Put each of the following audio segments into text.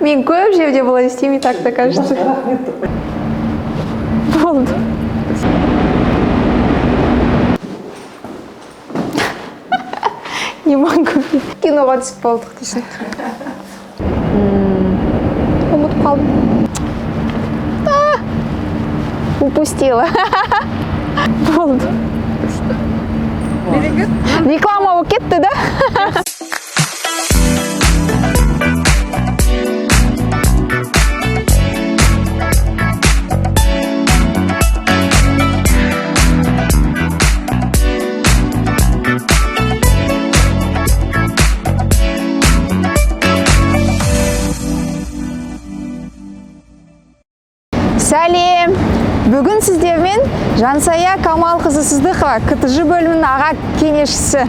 Мен көп жерде бұлай істемей так-то кажется. Болды. Не могу. Киноға түсіп болдық дейсің. Ұмытып қалдым. Упустила. Болды. Реклама болып кетті, да? Сәлем! Бүгін сіздермен Жансая Камалқызы Сыздықова, КТЖ бөлімінің аға кеңесшісі.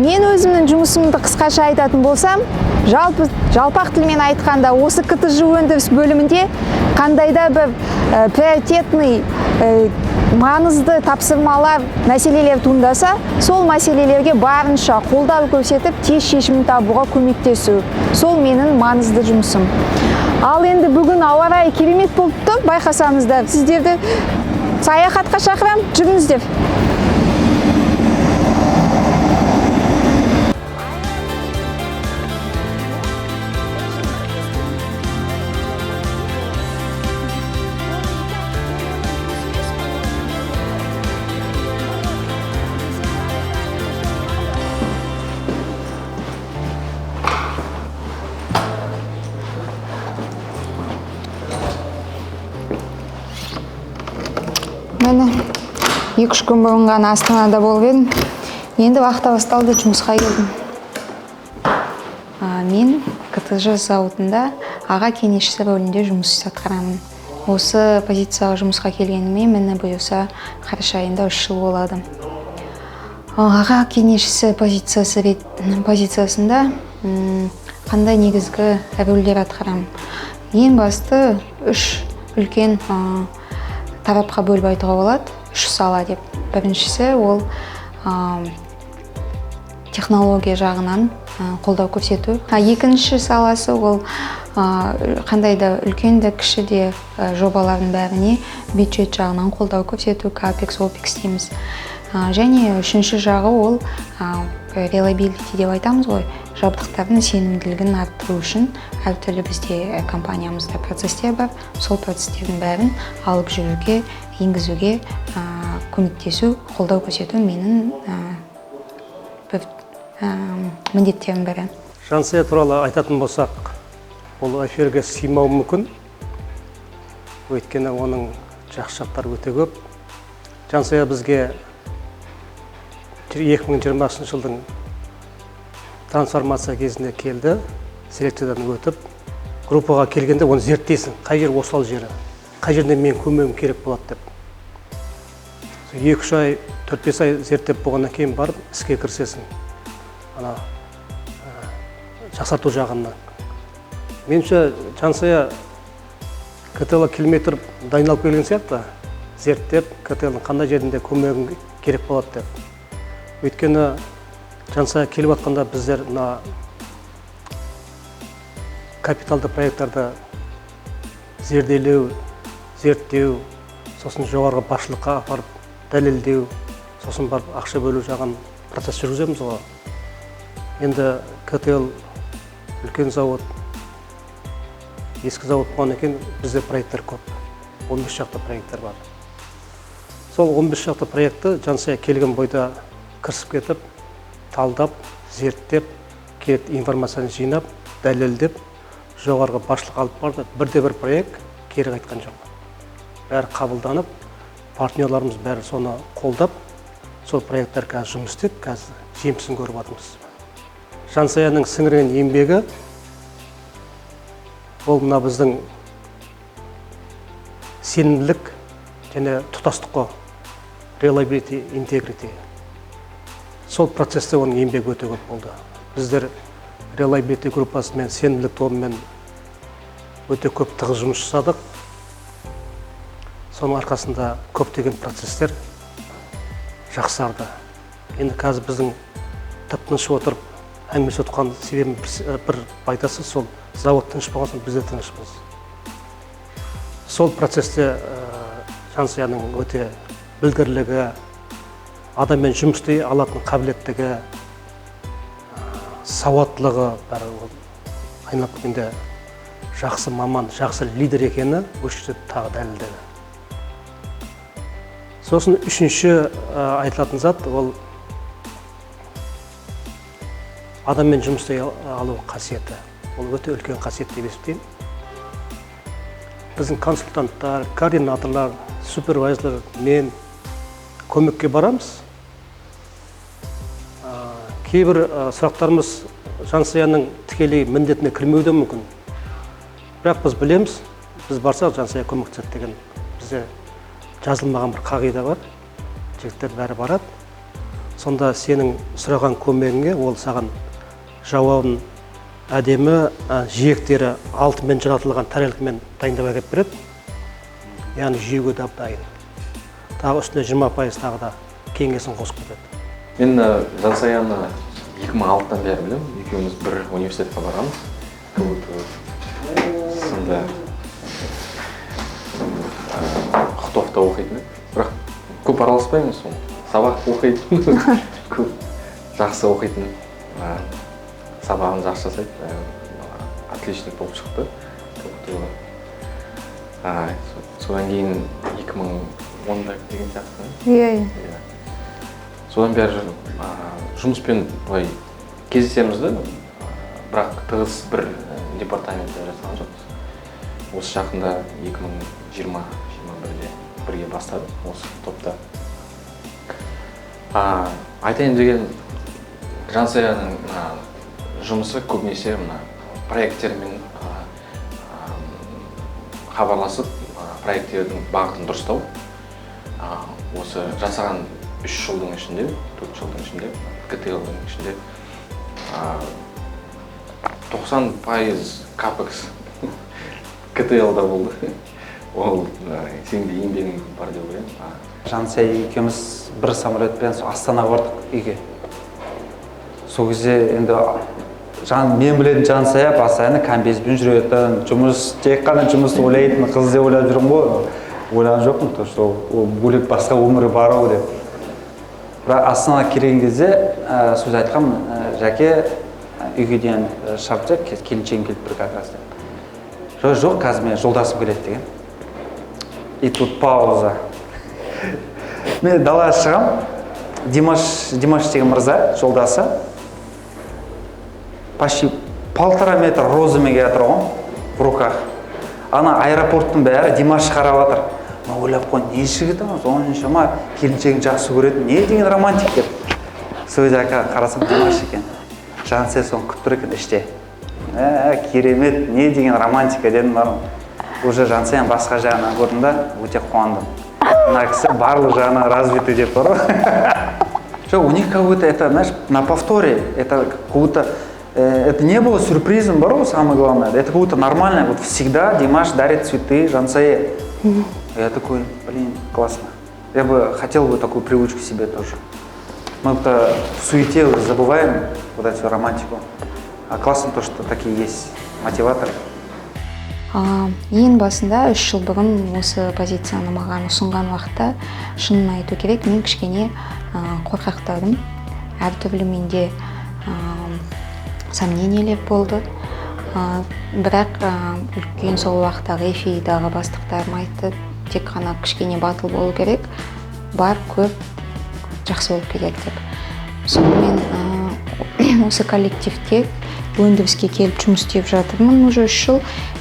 Мен өзімнің жұмысымды қысқаша айтатын болсам, жалпақ тілмен айтқанда, осы КТЖ өндіріс бөлімінде қандайда бір приоритетный, маңызды тапсырмалар, мәселелер туындаса, сол мәселелерге барынша қолдау көрсетіп, тез шешімін табуға көмектесу. Сол менің маңызды жұмысым. Ал енді бүгін ауа райы керемет болып тұр, байқасаңыздар. Сіздерді саяхатқа шақырам, жүріңіздер. Мені 2-3 күн бұрын ғана Астанада болып едім. Енді уақыт басталды, жұмысқа келдім. Мен КТЖ зауытында аға кеңесшісі рөлінде жұмыс атқарамын. Осы позицияға жұмысқа келгеніме мені бұйырса қараша айында 3 жыл болады. Аға кеңесшісі позициясында қандай негізгі рөлдер атқарамын. Ең басты 3 үлкен тарапқа бөліп айтуға болады, 3 сала деп. Біріншісі ол технология жағынан қолдау көрсету. Екінші саласы ол қандайда үлкенді кішіде жобалардың бәріне бюджет жағынан қолдау көрсету, капекс, опекс дейміз. Және үшінші жағы ол reliability деп айтамыз ғой, жабдықтардың сенімділігін арттыру үшін әртүрлі бізде компаниямызда процестер бар. Сол процестердің бәрін алып жүруге, енгізуге көмектесу, қолдау көрсету менің міндеттерім бірі. Жансая туралы айтатын болсақ, ол эфирге сыймауы мүмкін. Өйткені оның жақсы жақтары өте көп. Жансая бізге 2020 жылдың трансформация кезінде келді, селекциядан өтіп, группаға келгенде оны зерттейсің, қай жер осал жері, қай жерде мен көмегім керек болады деп. 2-3 ай, 4-5 ай зерттеп болғаннан кейін барып, іске кірісесің. Жақсарту жағынан. Меніңше Жансая КТЛ келмей дайындалып келген сияқты, зерттеп, КТЛ-ның қандай жерінде көмегім керек болады деп. Өйткені Жансая келіп атқанда біздер капиталды проекттарды зерделеу, зерттеу, сосын жоғарғы басшылыққа апарып дәлелдеу, сосын барып ақша бөлу жағын процесс жүргіземіз ғой. Енді КТЛ үлкен зауыт, ескі зауыт болғаннан кейін бізде проекттер көп. 15 шақты проекттер бар. Сол 15 шақты проектті Жансая келген бойда кірісіп кетіп, талдап, зерттеп, келет информацияны жинап, дәлелдеп, жоғарғы басшылық алып барды. Бірде-бір проект кері қайтқан жоқ. Бәрі қабылданып, партнерларымыз бәрі соны қолдап, сол проекттер қазір жұмыс істеп, қазір жемісін көріп жатырмыз. Жансаяның сіңірген еңбегі ол мына біздің сенімділік және тұтастыққа, reliability, integrity. Сол процесте оның еңбегі өте көп болды. Біздер reliability группасымен, сенімділік тобымен өте көп тығыз жұмыс жасадық. Соның арқасында көптеген процестер жақсарды. Енді қазір біздің тып-тыныш отырып әңгімелесіп отырған себебім бір пайдасы сол завод тыныш болған соң біз де тынышпыз. Сол процесте Жансаяның өте білгірлігі, адаммен жұмыс істей алатын қабілеттігі, сауаттылығы бәрі айналып келгенде жақсы маман, жақсы лидер екені осы жерде тағы дәлелдеді. Сосын үшінші айтылатын зат ол адаммен жұмыс істей алу қасиеті. Ол өте үлкен қасиет деп есептеймін. Біздің консультанттар, координаторлар, супервайзерлер, мен көмекке барамыз. Кейбір сұрақтарымыз Жансаяның тікелей міндетіне кірмеуі де мүмкін. Бірақ біз білеміз, біз барсақ Жансая көмектеседі деген бізде жазылмаған бір қағида бар. Жігіттер бәрі барады. Сонда сенің сұраған көмегіңе ол саған жауабын әдемі жиектері алтынмен жаратылған тарелкамен дайындап әкеліп береді. Яғни жеуге дайын. Тағы үстіне 20% тағы да кеңесін қосып кетеді. Мен Жансаяны 2006-тан бері білемін. Екеуміз бір университетке барамыз. Сында Құтовта оқитын. Бірақ көп араласпаймыз, сабақ оқитын. Көп жақсы оқитын. Сабағын жақсы жасайды. Отличник болып шықты. Содан кейін 2010-да деген сияқты. Содан бері жұмыспен кездесеміз де, бірақ тығыз бір департаментте жасаған жоқпыз. Осы жақында 2020-21-де бірге бастадық осы топта. Айтайын деген Жансаяның жұмысы көбінесе проекттермен хабарласып, проекттердің бағытын дұрыстау. Осы жасаған 3 жылдың ішінде, 4 жылдың ішінде, КТЛ-дың ішінде 90% капекс КТЛ-да болды. Ол сенде еңбегің бар деп ойлаймын. Жансая екеуміз бір самолетпен Астанаға бардық үйге. Сол кезде енді мен білетін Жансая постоянно комбезбен жүретін, тек қана жұмысты ойлайтын қыз деп ойлап жүрмін ғой. Ойлаған жоқпын, то что ол бөлек басқа өмірі бар ау деп. Бірақ Астанаға келген кезде сөз айтқам, жәке үйге дейін шарт жақ, келіншегім келіп бір как раз деп. Жоқ, қазір мен жолдасым келеді деген. И тут пауза. Мен далаға шығам, Димаш деген мырза, жолдасы, почти 1,5 метр розымен келе жатыр ғой, в руках. Ана аэропорттың бәрі Димаш қарап жатыр. Мен ойлап қойдым, не жігіті ма, соншама келіншегін жақсы көретін, не деген романтик деп. Сол кезде қарасам Димаш екен. Жансая соны күтіп тұр екен іште. Керемет, не деген романтика дедім. Уже Жансаяның басқа жағынан көрдім да, өте қуандым. Мына кісі барлық жағынан развитый деп тұр. У них как будто это, знаешь, на повторе, это как будто это не было сюрпризом, самое главное, это как будто нормально, вот всегда Димаш дарит цветы Жансае. Я такой, блин, классно. Я бы хотел бы такую привычку себе тоже. Мы-то в суете забываем вот эту романтику, а классно то, что такие есть мотиваторы. Ең басында 3 жыл бұрын осы позицияны маған ұсынған уақытта шынын айту керек, мен кішкене қорқақтадым. Әртүрлі менде сомнениялар болды. Бірақ үлкен сол уақытта Рефидағы бастықтарым айтты, тек қана кішкене батыл болу керек, бар көп жақсы болып келеді деп. Сонымен осы коллективте өндіріске келіп жұмыс істеп жатырмын уже 3 жыл.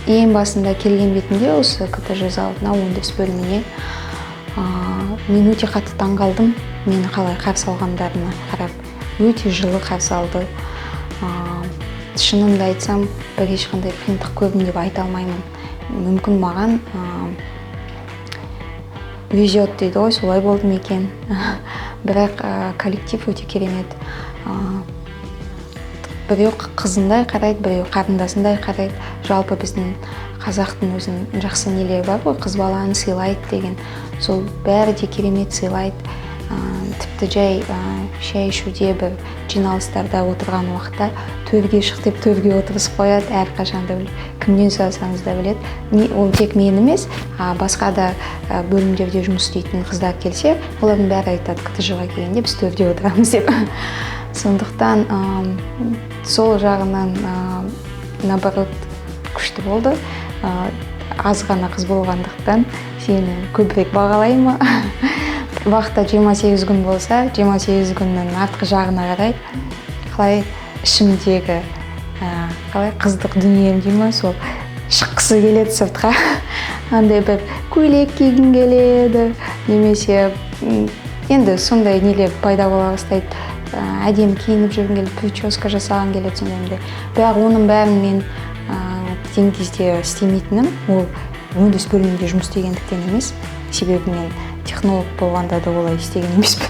Ең басында келген бетімде осы КТЖ зауытына өндіріс бөліміне мен өте қатты таңғалдым. Мені қалай қарсы алғандарына қарап, өте жылы қарсы алды. Шынымды айтсам, бір ешқандай қиындық көрдім деп айта алмаймын. Мүмкін маған везет дейді ғой, солай болды ма екен. Бірақ коллектив өте керемет. Біреу қызындай қарайды, біреу қарындасындай қарайды. Жалпы біздің қазақтың өзінің жақсы нелері бар ғой, қыз баланы сыйлайды деген. Сол бәрі де керемет сыйлайды. тіпті жай шай ішуде бір жиналыстарда отырған уақытта төрге шық деп төрге отырғызып қояды. Әрқашанда кімнен сұрасаңыз да біледі. Ол тек мен емес, басқа да бөлімдерде жұмыс істейтін қыздар келсе, олардың бәрі айтады, КТЖ-ға келгенде біз төрде отырамыз деп. Сондықтан сол жағынан наоборот күшті болды. Аз ғана қыз болғандықтан сені көбірек бағалаймын. Уақытта 28 күн болса, 28 күннің артқы жағына қарай қалай ішімдегі қыздық дүнием деймін, сол шыққысы келеді сыртқа. Андай бір көйлек кигім келеді, немесе енді сондай нелер пайда бола бастайды. Әдемі киініп жүргім келеді, прическа жасаған келеді, сондай. Бірақ оның бәрін мен тен кезде істемейтінім, ол өндіріс бөлімінде жұмыс істегендіктен емес, себебі мен технолог болғанда да олай істеген емеспін.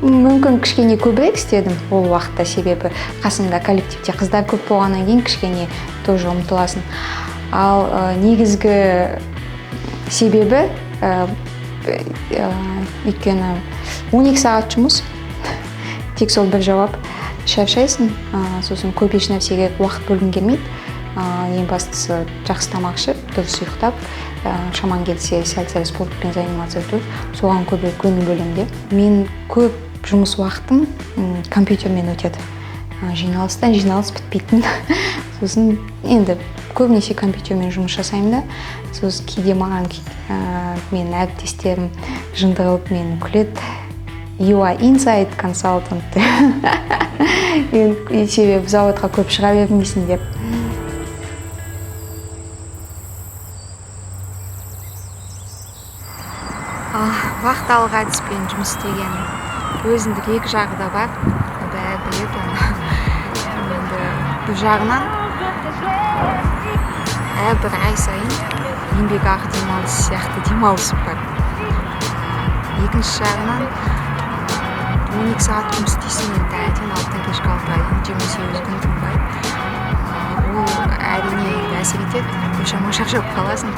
Мүмкін кішкене көбірек істедім ол уақытта, себебі қасымда коллективте қыздар көп болғаннан кейін кішкене тоже ұмтыласың. Ал негізгі себебі өйткені 12 сағат жұмыс, тек сол бір жауап, шаршайсың, сосын көп еш нәрсеге уақыт бөлгің келмейді. Ең бастысы жақсы тамақ ішіп, дұрыс ұйықтап, шаман келсе сәл-сәл спортпен заниматься ету, соған көбірек көңіл бөлемін. Мен көп жұмыс уақытым компьютермен өтеді. Жиналыстан жиналыс бітпейтін. Сосын енді көбінесе компьютермен жұмыс жасаймын да, сосын кейде маған мен әріптестерім жындырылып мені күледі. You are inside consultant. Себебі заводқа көп шыға бермейсің деп. Вахталық әдіспен жұмыс істеген өзіндік екі жағы да бар. Бәрі біледі оны. Енді бұл жағынан әрбір ай сайын еңбекақы демалыс сияқты демалысым бар. Екінші жағынан 12 сағат жұмыс істейсің, енді әден 6-тан кешкі 6-ға 28 күн тынбай. Ол әрине әсер етеді, өлшама шаршап қаласың,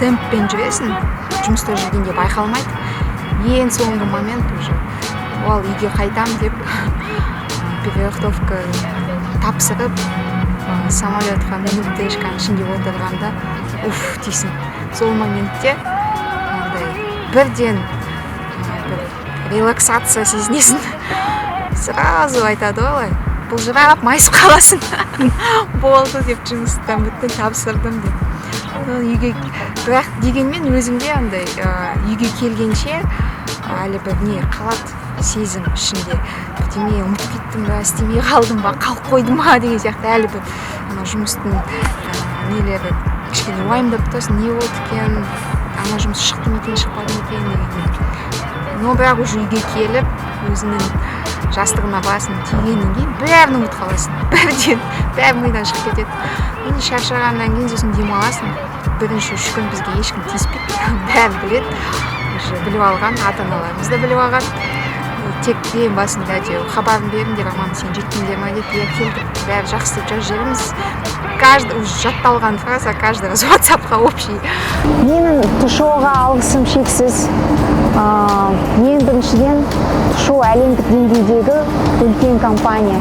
темппен жүресің, жұмыста жүргенде байқалмайды. Ең соңғы момент уже ол үйге қайтам деп переустановка тапсырып, самолетқа минут тешканың ішінде отырғанда уф дейсің. Сол моментте бірден релаксация сезінесің. Сразу айтады олай, бұлжырап майысып қаласың. Болды деп, жұмыстан бүттін, тапсырдым деп. Бірақ дегенмен өзімде андай үйге келгенше әлі бір не қалады сезім ішінде. Бірдеме ұмытып кеттім ба, істемей қалдым ба, қалып қойдым ба деген сияқты әлі бір жұмыстың нелері кішкене уайымдап тұрасың, не болды екен, ана жұмыс шықты ма екен, шықпады ма екен деген. Но бірақ уже үйге келіп, өзінің жастығына басын тигеннен кейін бәрін ұмытып қаласың. Бірден бәрі мидан шығып кетеді. Енді шаршағаннан кейін сосын демаласың. Бірінші 3 күн бізге ешкім тиіспейді, бәрі біледі. Уже біліп алған, ата-аналарымыз да біліп алған. Тек ең басында әйтеуір хабарын беріңдер, аман сен жеттіңдер ме деп, келдік, бәрі жақсы деп жазып жібереміз. Каждый уже жатталған фраза, каждый раз WhatsApp-қа общий. Менің ТШО-ға алғысым шексіз. Ең біріншіден ТШО әлемдік деңгейдегі үлкен компания.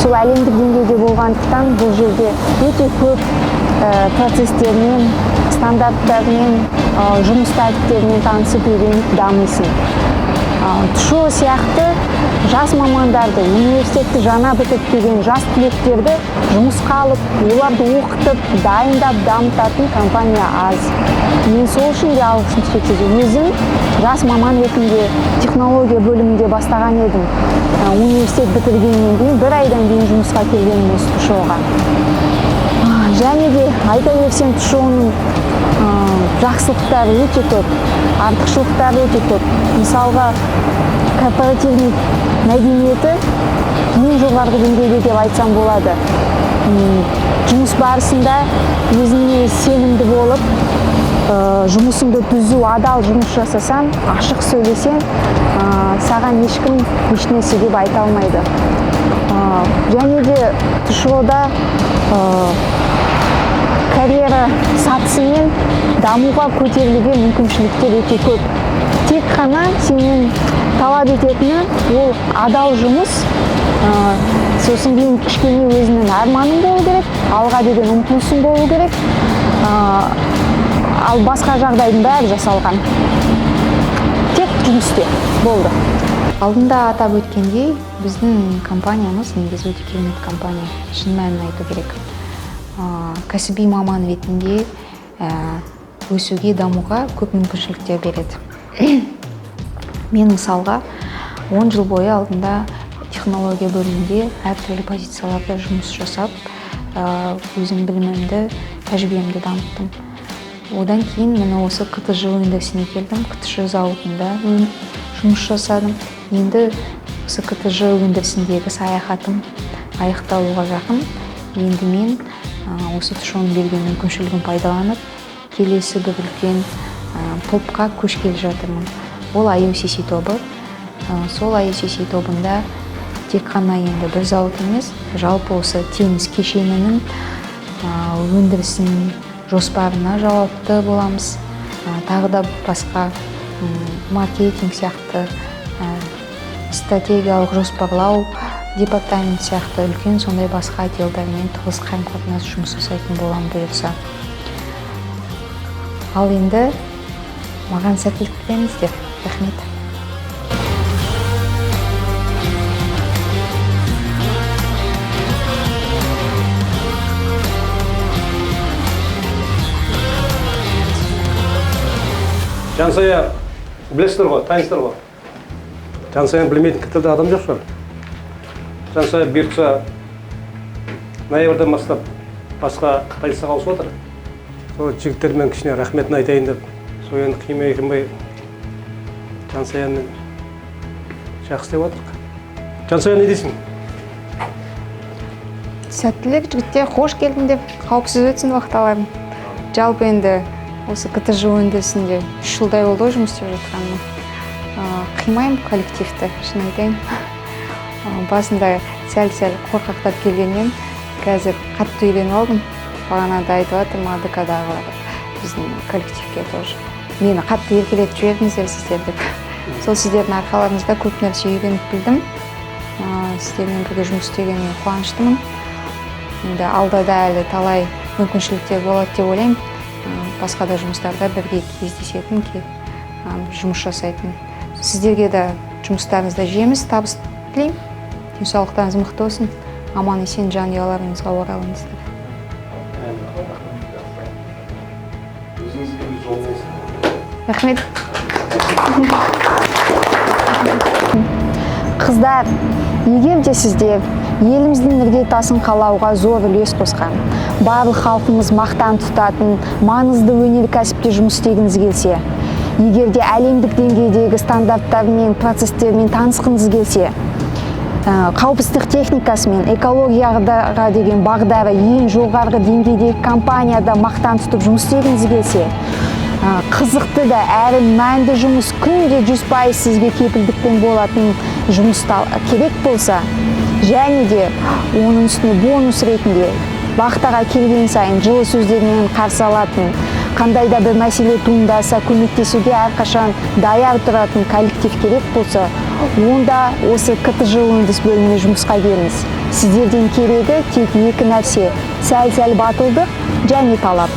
Сол әлемдік деңгейде болғандықтан бұл жерде өте көп процестермен, стандарттармен, жұмыс тәртіптерімен танысып үйреніп дамисың. ТШО сияқты жас мамандарды, университетті жаңа бітіп келген жас түлектерді жұмысқа алып, оларды оқытып, дайындап, дамытатын компания аз. Мен сол үшін де алғысым шексіз. Өзім жас маман ретінде технология бөлімінде бастаған едім. Университет бітіргеннен кейін 1 айдан кейін жұмысқа келгенім осы ТШО-ға. Және де айта берсем, ТШО-ның жақсылықтары өте көп, артықшылықтары өте көп. Мысалға, корпоративный мәдениеті ең жоғарғы деңгейде деп айтсам болады. Жұмыс барысында өзіңе сенімді болып, жұмысыңды түзу, адал жұмыс жасасаң, ашық сөйлесең, саған ешкім ешнәрсе деп айта алмайды. Және де ТШО-да карьера сатысымен дамуға көтерілуге мүмкіншіліктер өте көп. тек қана сенен талап ететіні ол адал жұмыс, сосын кейін кішкене өзінің арманың болу керек, алға деген ұмтылысың болу керек, ал басқа жағдайдың бәрі жасалған. Тек жұмыс істе болды. Алдында атап өткендей, біздің компаниямыз негізі өте керемет компания, шын мәнін айту керек. Кәсіби маман ретінде өсуге, дамуға көп мүмкіншіліктер береді. Мен мысалға 10 жыл бойы алдында технология бөлімінде әртүрлі позицияларда жұмыс жасап, өзім білімімді, тәжірибемді дамыттым. Одан кейін мен осы КТЖ өндірісіне келдім, КТЖ зауытында жұмыс жасадым. Енді осы КТЖ өндірісіндегі саяхатым аяқталуға жақын. Енді мен осы ТШО-ның берген мүмкіншілігін пайдаланып, келесі бір үлкен топқа көшкелі жатырмын. Ол IOCC тобы. Сол IOCC тобында тек қана енді бір зауыт емес, жалпы осы теңіз кешенінің өндірісінің жоспарына жауапты боламыз. Тағы да басқа маркетинг сияқты, стратегиялық жоспарлау департамент сияқты үлкен сондай басқа отделдармен тығыз қарым-қатынас жұмыс жасайтын боламын бұйырса. Ал енді маған сәттілік тілеңіздер. Рахмет. Жансая білесіздер ғой, танисыздар ғой. Жансаяны білмейтін кітілді адам жоқ шығар. Жансая бұйыртса ноябрьден бастап басқа позицияға ауысып отыр. Сол жігіттермен кішкене рахметін айтайын деп, сол енді қимай Жансаяны жақсы деп отырық. Жансая, не дейсің? Сәттілік, жігіттер, қош келдің деп, қауіпсіз өтсін уақыталарым. Жалпы енді осы КТЖ өндірісінде 3 жылдай болды жұмыс істеп жатқаныма. Қимаймын коллективті, шын айтайын. Басында сәл-сәл қорқақтап келгенмен, қазір қатты үйреніп алдым. Бағанада айтып жатырмын АДК-дағы біздің коллективке тоже. Мені қатты еркелетіп жібердіңіздер сіздер деп. Сол сіздердің арқаларыңызда көп нәрсе үйреніп білдім. Сіздермен бірге жұмыс істегеніме қуаныштымын. Енді алдада әлі талай мүмкіншіліктер болады деп ойлаймын. Басқа да жұмыстарда бірге кездесетін, жұмыс жасайтын. Сіздерге де жұмыстарыңызда жеміс, табыс тілеймін. Денсаулықтарыңыз мықты болсын. Аман есен жанұяларыңызға оралыңыздар. Рахмет. Қыздар, егер де сіздер еліміздің іргетасын қалауға зор үлес қосқан, барлық халқымыз мақтан тұтатын маңызды өнеркәсіпте жұмыс істегіңіз келсе, егер де әлемдік деңгейдегі стандарттар мен процестермен танысқыңыз келсе, қауіпсіздік техникасы мен экологияға деген бағдары ең жоғарғы деңгейдегі компанияда мақтан тұтып жұмыс істегіңіз келсе, қызықты да әрі мәнді жұмыс күнде 100% сізге кепілдікпен болатын жұмыс керек болса, және де оның үстіне бонус ретінде бақтаға келген сайын жылы сөздермен қарсы алатын, қандай да бір мәселе туындаса көмектесуге әрқашан даяр тұратын коллектив керек болса, онда осы КТЖ өндіріс бөліміне жұмысқа келіңіз. Сіздерден керегі тек екі нәрсе: сәл-сәл батылдық және талап.